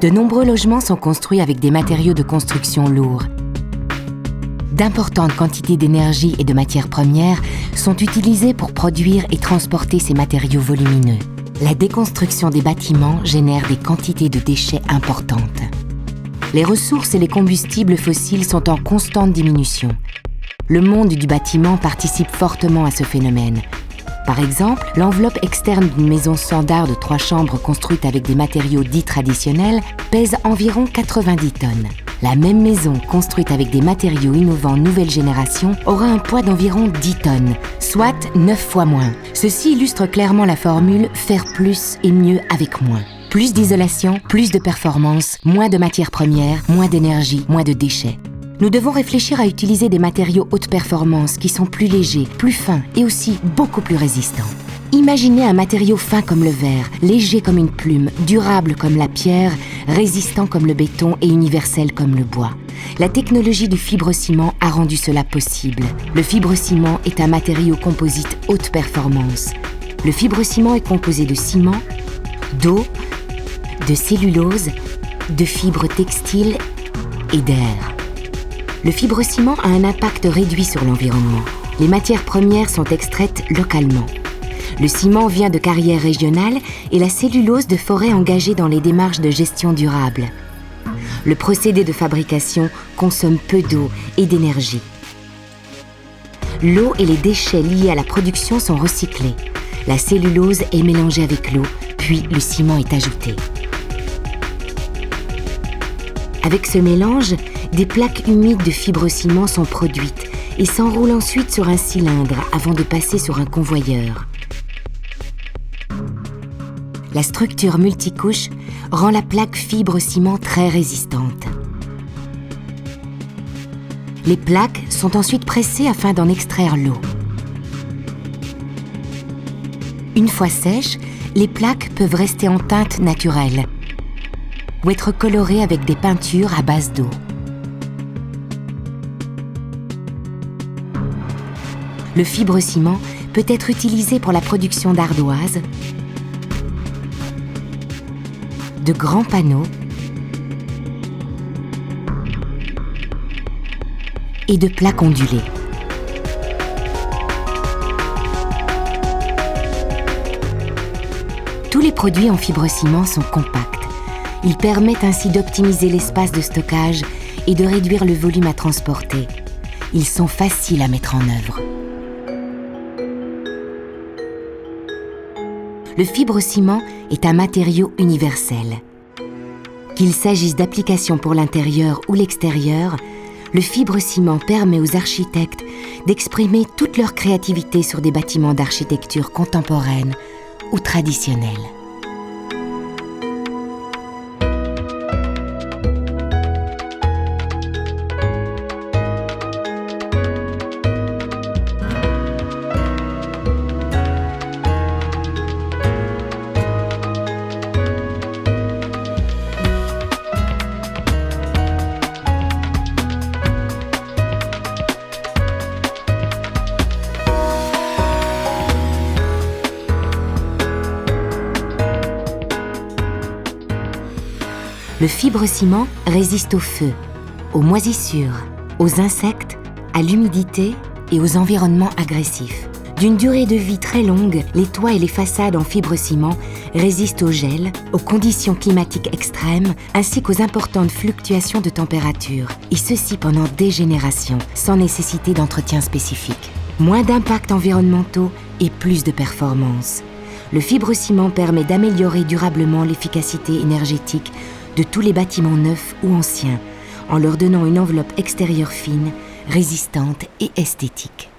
de nombreux logements sont construits avec des matériaux de construction lourds. D'importantes quantités d'énergie et de matières premières sont utilisées pour produire et transporter ces matériaux volumineux. La déconstruction des bâtiments génère des quantités de déchets importantes. Les ressources et les combustibles fossiles sont en constante diminution. Le monde du bâtiment participe fortement à ce phénomène. Par exemple, l'enveloppe externe d'une maison standard de 3 chambres construite avec des matériaux dits traditionnels pèse environ 90 tonnes. La même maison construite avec des matériaux innovants nouvelle génération aura un poids d'environ 10 tonnes, soit 9 fois moins. Ceci illustre clairement la formule « faire plus et mieux avec moins ». Plus d'isolation, plus de performance, moins de matières premières, moins d'énergie, moins de déchets. Nous devons réfléchir à utiliser des matériaux haute performance qui sont plus légers, plus fins et aussi beaucoup plus résistants. Imaginez un matériau fin comme le verre, léger comme une plume, durable comme la pierre, résistant comme le béton et universel comme le bois. La technologie du fibrociment a rendu cela possible. Le fibrociment est un matériau composite haute performance. Le fibrociment est composé de ciment, d'eau, de cellulose, de fibres textiles et d'air. Le fibrociment a un impact réduit sur l'environnement. Les matières premières sont extraites localement. Le ciment vient de carrières régionales et la cellulose de forêts engagées dans les démarches de gestion durable. Le procédé de fabrication consomme peu d'eau et d'énergie. L'eau et les déchets liés à la production sont recyclés. La cellulose est mélangée avec l'eau, puis le ciment est ajouté. Avec ce mélange, des plaques humides de fibrociment sont produites et s'enroulent ensuite sur un cylindre avant de passer sur un convoyeur. La structure multicouche rend la plaque fibrociment très résistante. Les plaques sont ensuite pressées afin d'en extraire l'eau. Une fois sèches, les plaques peuvent rester en teinte naturelle ou être colorées avec des peintures à base d'eau. Le fibrociment peut être utilisé pour la production d'ardoises, de grands panneaux et de plaques ondulées. Tous les produits en fibrociment sont compacts. Ils permettent ainsi d'optimiser l'espace de stockage et de réduire le volume à transporter. Ils sont faciles à mettre en œuvre. Le fibrociment est un matériau universel. Qu'il s'agisse d'applications pour l'intérieur ou l'extérieur, le fibrociment permet aux architectes d'exprimer toute leur créativité sur des bâtiments d'architecture contemporaine ou traditionnelle. Le fibrociment résiste au feu, aux moisissures, aux insectes, à l'humidité et aux environnements agressifs. D'une durée de vie très longue, les toits et les façades en fibrociment résistent au gel, aux conditions climatiques extrêmes ainsi qu'aux importantes fluctuations de température, et ceci pendant des générations, sans nécessité d'entretien spécifique. Moins d'impacts environnementaux et plus de performance. Le fibrociment permet d'améliorer durablement l'efficacité énergétique de tous les bâtiments neufs ou anciens, en leur donnant une enveloppe extérieure fine, résistante et esthétique.